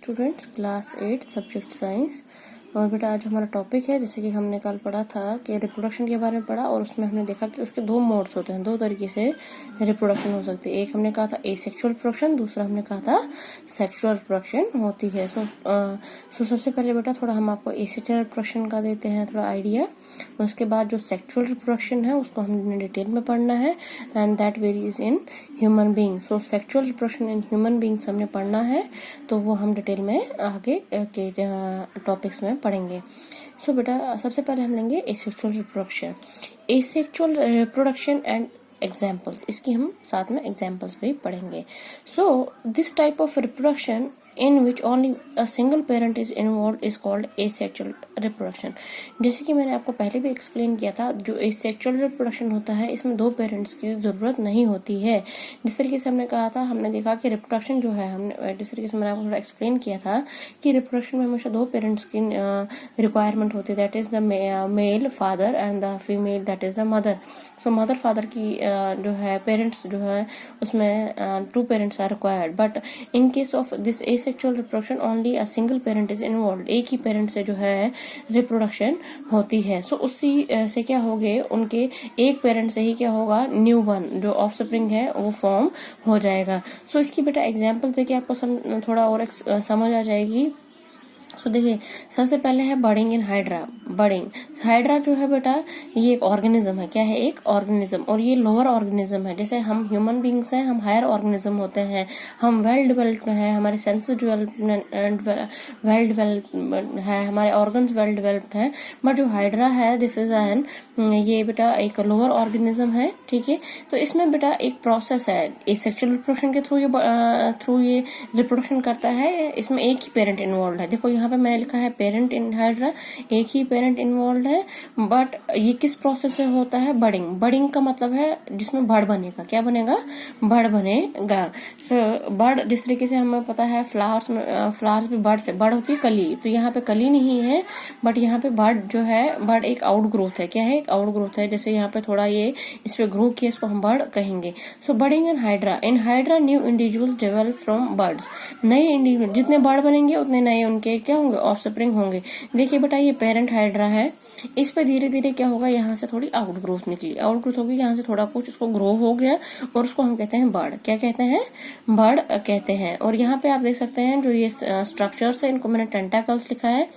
Students class 8 subject science. और बेटा आज हमारा टॉपिक है, जैसे कि हमने कल पढ़ा था कि रिप्रोडक्शन के बारे में पढ़ा, और उसमें हमने देखा कि उसके दो मोड्स होते हैं, दो तरीके से रिप्रोडक्शन हो सकती है। एक हमने कहा था एसेक्सुअल रिप्रोडक्शन, दूसरा हमने कहा था सेक्सुअल रिप्रोडक्शन होती है। सो सबसे पहले बेटा थोड़ा हम आपको एसेक्सुअल रिप्रोडक्शन का देते हैं थोड़ा आइडिया। उसके बाद जो सेक्सुअल रिप्रोडक्शन है उसको हमने डिटेल में पढ़ना है, and that varies in human being. So sexual reproduction in human beings हमने पढ़ना है, तो वो हम डिटेल में आगे के टॉपिक्स में पढ़ेंगे। सो बेटा सबसे पहले हम लेंगे asexual reproduction. Asexual reproduction and examples, इसकी हम साथ में एग्जाम्पल्स भी पढ़ेंगे। So this type of reproduction in which only a single parent is involved is called asexual reproduction। जैसे कि मैंने आपको पहले भी एक्सप्लेन किया था, जो asexual reproduction होता है इसमें दो पेरेंट्स की जरूरत नहीं होती है। जिस तरीके से हमने कहा था, हमने देखा कि रिप्रोडक्शन जो है, हमने जिस तरीके से मैंने आपको थोड़ा एक्सप्लेन किया था कि रिप्रोडक्शन में हमेशा दो पेरेंट्स की रिक्वायरमेंट होती है, that is the male father and the female that is the mother. So mother father की जो है पेरेंट्स जो है उसमें two parents are required, but in case of this asexual reproduction only a single parent is involved. एक ही parent से जो है रिप्रोडक्शन होती है। सो उसी से क्या हो गए, उनके एक पेरेंट से ही क्या होगा, न्यू वन जो ऑफस्प्रिंग है वो फॉर्म हो जाएगा। सो इसकी बेटा एग्जाम्पल देके आपको थोड़ा और समझ आ जाएगी। सो देखिए सबसे पहले है बर्डिंग इन हाइड्रा। बर्डिंग हाइड्रा जो है बेटा ये एक ऑर्गेनिज्म है। क्या है? एक ऑर्गेनिज्म, और ये लोअर ऑर्गेनिज्म है। जैसे हम ह्यूमन बींग्स हैं, हम हायर ऑर्गेनिज्म होते हैं, हम वेल डेवलप्ड हैं, हमारे सेंसेस वेल डेवलप्ड है, हमारे ऑर्गन्स वेल डेवलप्ड हैं। बट जो हाइड्रा है दिस इज एन, ये बेटा एक लोअर ऑर्गेनिज्म है, ठीक है। तो इसमें बेटा एक प्रोसेस है, एसेक्सुअल रिप्रोडक्शन के थ्रू ये रिप्रोडक्शन करता है। इसमें एक ही पेरेंट इन्वॉल्व है। देखो यहाँ पे मैंने लिखा है पेरेंट इन हाइड्रा, एक ही पेरेंट इन्वॉल्व है, बट ये किस प्रोसेस से होता है? बडिंग। बडिंग का मतलब है जिसमें बड़ बनेगा। क्या बनेगा? बड़ बनेगा। बड़ जिस तरीके से हमें पता है फ्लावर्स भी बड़ से, बड़ होती है कली, तो यहाँ पे कली नहीं है, बट यहाँ पे बड़ जो है, बड़ एक आउट ग्रोथ है। क्या है? एक आउट ग्रोथ है। जैसे यहाँ पे थोड़ा ये इस पे ग्रो किया, इसको हम बड़ कहेंगे। So budding in hydra. In hydra new individuals develop from buds. नए इंडिविजुअल जितने बड़ बनेंगे उतने नए उनके क्या होंगे? ऑफस्प्रिंग होंगे। देखिए बेटा ये पेरेंट हाइड्रा है, इस पे धीरे धीरे क्या होगा, यहाँ से थोड़ी आउट ग्रोथ निकली, आउट ग्रोथ होगी, यहाँ से थोड़ा कुछ उसको ग्रो हो गया, और उसको हम कहते हैं बर्ड। क्या कहते हैं? बर्ड कहते हैं। और यहाँ पे आप देख सकते हैं जो ये स्ट्रक्चर्स है, इनको मैंने टेंटाकल्स लिखा है।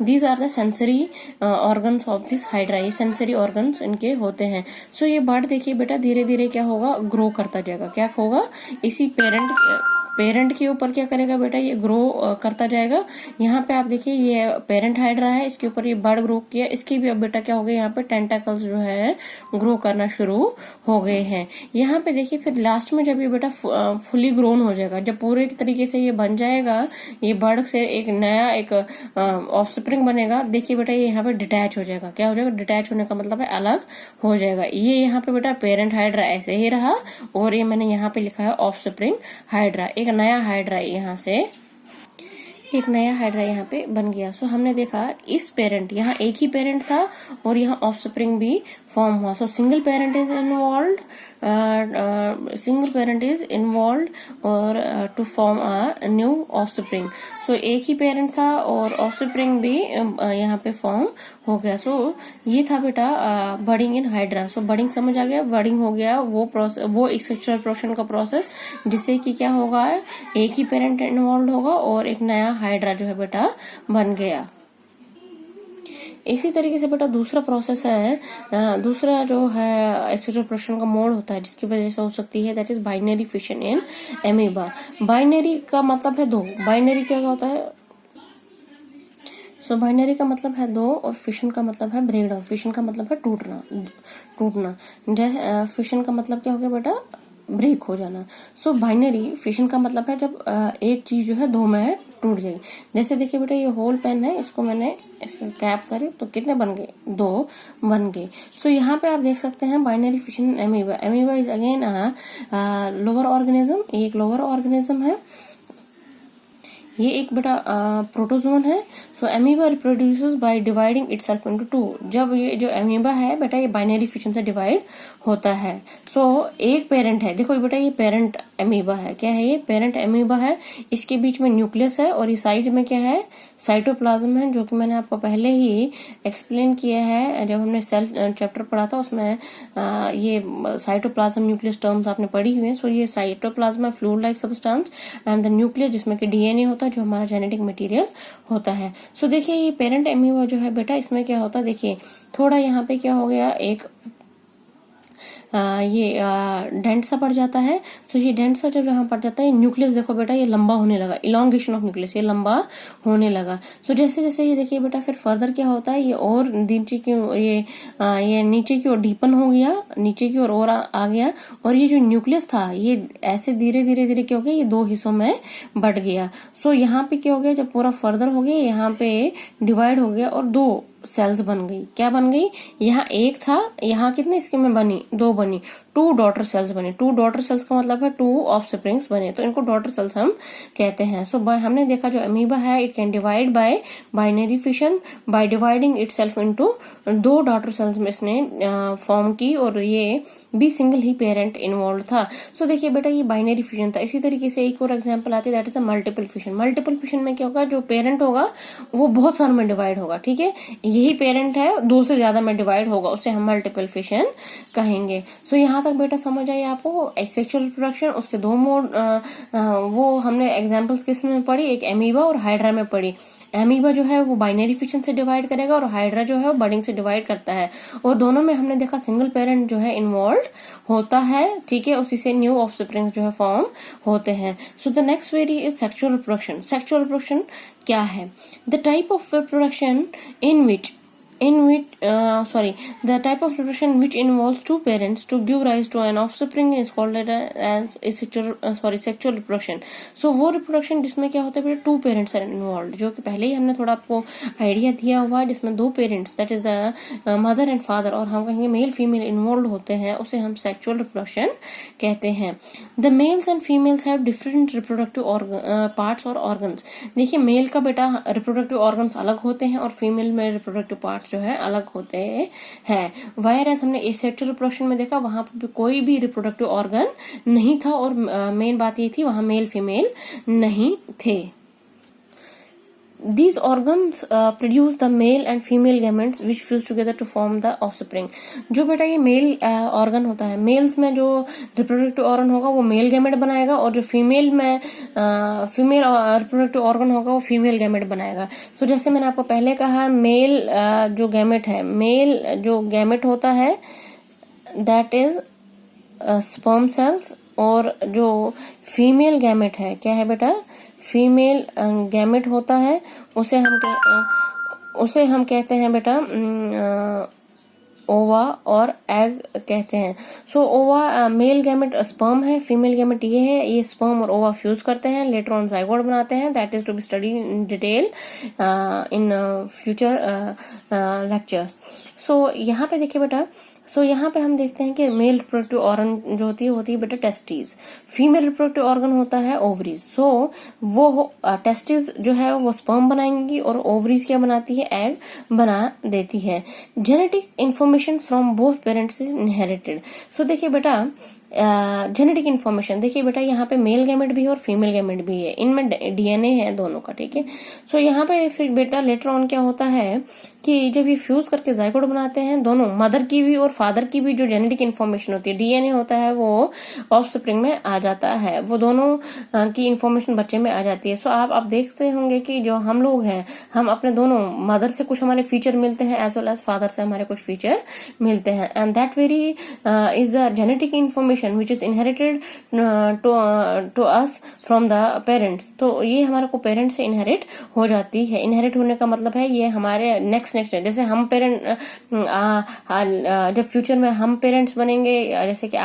These are the sensory organs of this hydra. ये सेंसरी ऑर्गन्स इनके होते हैं। सो ये बर्ड देखिए बेटा धीरे धीरे क्या होगा, ग्रो करता जाएगा। क्या होगा? इसी पेरेंट के ऊपर क्या करेगा बेटा, ये ग्रो करता जाएगा। यहाँ पे आप देखिए ये पेरेंट हाइड्रा है, इसके ऊपर ये बर्ड ग्रो किया, इसकी भी अब बेटा क्या हो गया, यहाँ पे टेंटाकल्स जो है ग्रो करना शुरू हो गए हैं। यहाँ पे देखिए फिर लास्ट में जब ये बेटा फुली ग्रोन हो जाएगा, जब पूरे तरीके से ये बन जाएगा, ये बर्ड से एक नया एक ऑफस्प्रिंग बनेगा। देखिए बेटा ये यहाँ पे डिटैच हो जाएगा। क्या हो जाएगा? डिटैच होने का मतलब है अलग हो जाएगा। ये यहाँ पे बेटा पेरेंट हाइड्रा ऐसे ही रहा, और ये मैंने यहाँ पे लिखा है ऑफस्प्रिंग हाइड्रा। एक नया हाइड्रा यहाँ से, एक नया हाइड्रा यहाँ पे बन गया। सो हमने देखा इस पेरेंट, यहाँ एक ही पेरेंट था और यहाँ ऑफस्प्रिंग भी फॉर्म हुआ। So single parent is involve, single parent is involve और to form a new offspring. So एक ही पेरेंट था और ऑफस्प्रिंग भी यहाँ पे फॉर्म हो गया। सो ये था बेटा budding in hydra. So budding समझ आ गया, बडिंग हो गया वो प्रोसेस, वो एक सेक्सुअल रिप्रोडक्शन का प्रोसेस, जिससे कि क्या होगा, एक ही पेरेंट इन्वॉल्व होगा और एक नया हाइड्रा जो है बेटा बन गया। इसी तरीके से बेटा दूसरा प्रोसेस है, दूसरा जो है एसेक्सुअल रिप्रोडक्शन का मोड होता है जिसकी वजह से हो सकती है, that is binary fission in amoeba. Binary का मतलब है दो। बाइनरी क्या होता है? सो बाइनरी का मतलब है दो, और फिशन का मतलब है ब्रेक डाउन। फिशन का मतलब है टूटना। जैसे फिशन का मतलब क्या हो गया बेटा? ब्रेक हो जाना। सो बाइनरी फिशन का मतलब है जब एक चीज जो है दो में टूट जाएगी। जैसे देखिए बेटा ये होल पेन है, इसको मैंने इसमें कैप करे तो कितने बन गए? दो बन गए। सो यहाँ पे आप देख सकते हैं binary fission amoeba. Amoeba is again lower organism. एक लोअर ऑर्गेनिज्म है, ये एक बेटा प्रोटोजोन है। So amoeba reproduces by dividing itself into two. जब ये जो एमीबा है बेटा ये बाइनरी फिशन से डिवाइड होता है। सो एक पेरेंट है, देखो बेटा ये पेरेंट एमीबा है, क्या है ये पेरेंट एमीबा है, इसके बीच में न्यूक्लियस है और ये साइड में क्या है साइटोप्लाज्म है, जो कि मैंने आपको पहले ही एक्सप्लेन किया है जब हमने सेल चैप्टर पढ़ा था, उसमें ये साइटोप्लाज्म न्यूक्लियस टर्म्स आपने पढ़ी हुई है। सो ये साइटोप्लाज्म है fluid like substance and the nucleus जिसमें कि डीएनए होता है जो हमारा जेनेटिक मटेरियल होता है। सो देखिए ये पेरेंट एमीबा जो है बेटा इसमें क्या होता है, देखिए थोड़ा यहाँ पे क्या हो गया एक ये डेंट सा पड़ जाता है। तो ये डेंट सा जब यहाँ पड़ जाता है न्यूक्लियस देखो बेटा ये लंबा होने लगा, इलोंगेशन ऑफ न्यूक्लियस ये लंबा होने लगा। सो जैसे जैसे ये देखिए बेटा फिर फर्दर क्या होता है ये और नीचे की ये नीचे की ओर डीपन हो गया, नीचे की ओर और आ गया और ये जो न्यूक्लियस था ये ऐसे धीरे धीरे धीरे क्या हो गया ये दो हिस्सों में बढ़ गया। सो यहाँ पे क्या हो गया जब पूरा फर्दर हो गया यहाँ पे डिवाइड हो गया और दो सेल्स बन गई। क्या बन गई, यहाँ एक था, यहाँ कितने इसके में बनी दो बनी, टू डॉटर सेल्स बने। टू डॉटर सेल्स का मतलब है टू ऑफस्प्रिंग्स बने, तो इनको डॉटर सेल्स हम कहते हैं। सो हमने देखा जो अमीबा है it can divide by binary fission bye dividing itself into दो डॉटर सेल्स में इसने फॉर्म की और ये भी सिंगल ही पेरेंट इन्वॉल्व था। सो देखिए बेटा ये बाइनरी फिशन था। इसी तरीके से एक और एग्जांपल आती है that is a multiple fission. Multiple fission में क्या होगा जो पेरेंट होगा वो बहुत सारे में डिवाइड होगा, ठीक है, यही पेरेंट है दो से ज्यादा में डिवाइड होगा, उसे हम मल्टीपल फिशन कहेंगे। सो यहाँ तक बेटा समझ आई आपको सेक्सुअल रिप्रोडक्शन, उसके दो मोड वो हमने एग्जांपल्स किस में पढ़ी, एक एमीबा और हाइड्रा में पढ़ी। एमीबा जो है वो बाइनरी फिशन से डिवाइड करेगा और हाइड्रा जो है वो बडिंग से डिवाइड करता है और दोनों में हमने देखा सिंगल पेरेंट जो है इन्वॉल्व होता है, ठीक है, उसी से न्यू ऑफस्प्रिंग जो है फॉर्म होते हैं। So the next very is sexual reproduction. Sexual reproduction क्या है, the type of reproduction the type of reproduction which involves two parents to give rise to an offspring is called as sexual reproduction. So वो reproduction जिसमें क्या होता है to parents are involve, जो कि पहले ही हमने थोड़ा आपको आइडिया दिया हुआ है, जिसमें दो parents that is the mother and father और हम कहेंगे मेल फीमेल इन्वॉल्व होते हैं, उसे हम सेक्सुअल रिप्रोडक्शन कहते हैं। The mails and females have different reproductive parts और ऑर्गन्स। देखिए मेल का बेटा रिप्रोडक्टिव ऑर्गन्स अलग होते हैं और फीमेल में रिप्रोडक्टिव पार्ट्स जो है अलग होते हैं। वायर एज हमने एसेक्सुअल रिप्रोडक्शन में देखा वहां पर कोई भी रिप्रोडक्टिव ऑर्गन नहीं था और मेन बात ये थी वहां मेल फीमेल नहीं थे। These organs produce the male and female gametes which fuse together to form the offspring. जो बेटा ये मेल ऑर्गन होता है, मेल्स में जो रिप्रोडक्टिव ऑर्गन होगा वो मेल गैमेट बनाएगा और जो फीमेल में फीमेल रिप्रोडक्टिव ऑर्गन होगा वो फीमेल गैमेट बनाएगा। सो जैसे मैंने आपको पहले कहा मेल जो गैमेट है, मेल जो गैमेट होता है दैट इज स्पर्म सेल्स और जो फीमेल गैमेट है क्या है बेटा फीमेल गैमेट होता है, उसे हम कहते हैं बेटा ओवा और एग कहते हैं। सो ओवा मेल गैमेट स्पर्म है, फीमेल गैमेट ये है, ये स्पर्म और ओवा फ्यूज करते हैं, लेटर ऑन जाइगोट बनाते हैं, that is to be study in detail in future lectures. So यहाँ पे देखिए बेटा, सो यहाँ पे हम देखते हैं कि मेल रिप्रोडक्टिव ऑर्गन जो होती है बेटा टेस्टिस, फीमेल रिप्रोडक्टिव ऑर्गन होता है ओवरीज। सो वो टेस्टिस जो है वो स्पर्म बनाएंगी और ओवरीज क्या बनाती है एग बना देती है। Genetic information from both parents is inherited. So देखिए बेटा जेनेटिक इन्फॉर्मेशन देखिए बेटा यहाँ पे मेल गैमेट भी है और फीमेल गैमेट भी है, इनमें डीएनए है दोनों का, ठीक है। सो यहाँ पे फिर बेटा लेटर ऑन क्या होता है कि जब ये फ्यूज करके जाइगोट बनाते हैं दोनों मदर की भी और फादर की भी जो जेनेटिक इन्फॉर्मेशन होती है डीएनए होता है वो ऑफस्प्रिंग में आ जाता है, वो दोनों की इन्फॉर्मेशन बच्चे में आ जाती है। सो आप देखते होंगे कि जो हम लोग हैं हम अपने दोनों मदर से कुछ हमारे फीचर मिलते हैं एज वेल एज फादर से हमारे कुछ फीचर मिलते हैं and that very is the genetic information which is inherited to us from the parents। तो ये हमारे को पेरेंट्स से इनहेरिट हो जाती है। इनहेरिट होने का मतलब है ये हमारे नेक्स्ट जैसे हम पेरेंट जब फ्यूचर में हम पेरेंट्स बनेंगे जैसे कि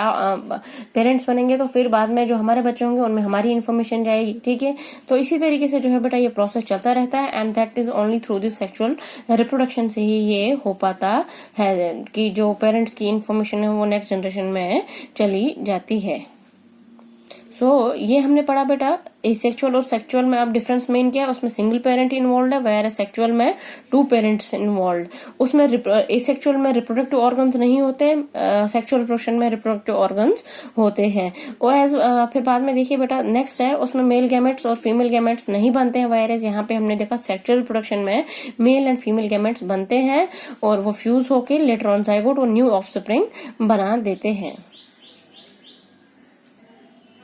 पेरेंट्स बनेंगे तो फिर बाद में जो हमारे बच्चे होंगे उनमें हमारी इन्फॉर्मेशन जाएगी, ठीक है। तो इसी तरीके से जो है बेटा ये प्रोसेस चलता रहता है and that is only through this sexual reproduction से ही ये हो पाता है कि जो पेरेंट्स की इन्फॉर्मेशन है वो नेक्स्ट जनरेशन में चली जाती है। सो ये हमने पढ़ा बेटा एसेक्सुअल और सेक्सुअल में अब डिफरेंस मेन क्या है, उसमें सिंगल पेरेंट इन्वॉल्व है, वेयर सेक्सुअल में 2 पेरेंट्स इन्वॉल्व। उसमें एसेक्सुअल में रिप्रोडक्टिव ऑर्गन्स नहीं होते, सेक्सुअल रिप्रोडक्शन में रिप्रोडक्टिव ऑर्गन्स होते हैं। फिर बाद में देखिए बेटा नेक्स्ट है, उसमें मेल गैमेट्स और फीमेल गैमेट्स नहीं बनते हैं, वायरस यहाँ पे हमने देखा सेक्सुअल रिप्रोडक्शन में मेल एंड फीमेल गैमेट्स बनते हैं और वो फ्यूज होकर लेटर ऑन जाइगोट और न्यू ऑफस्प्रिंग बना देते हैं।